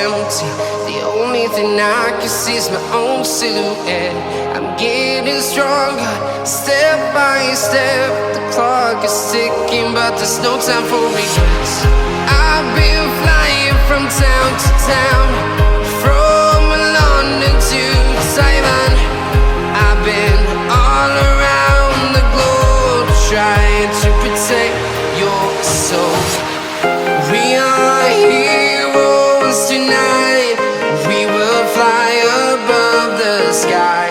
empty. The only thing I can see is my own silhouette. I'm getting stronger, step by step. The clock is ticking, but there's no time for regrets. I've been flying from town to town, from London to Taiwan. I've been all around the globe, trying to protect your soul. We are heroes tonight. We will fly above the sky.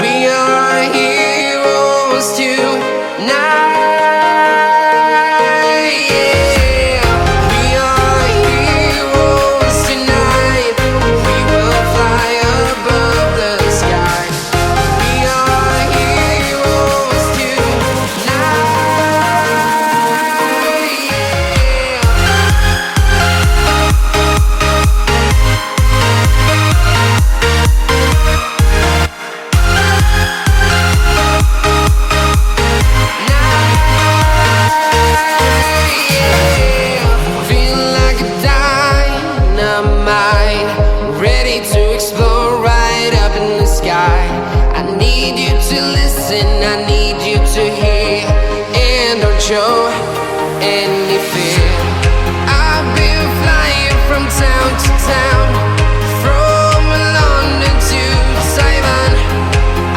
We are heroes tonight. Yeah. We are heroes tonight. We will fly above the sky. We are heroes tonight. Feeling like a dynamite, ready to explode right up in the sky. I need you to listen, I need you to hear, and don't show any fear. I've been flying from town to town, from London to Taiwan.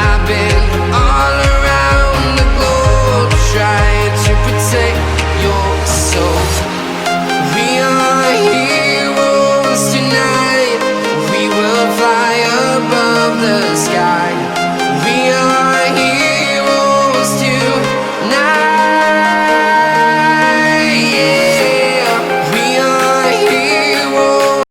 I've been all around the globe, trying to protect your soul. We are heroes tonight. We will fly above the sky.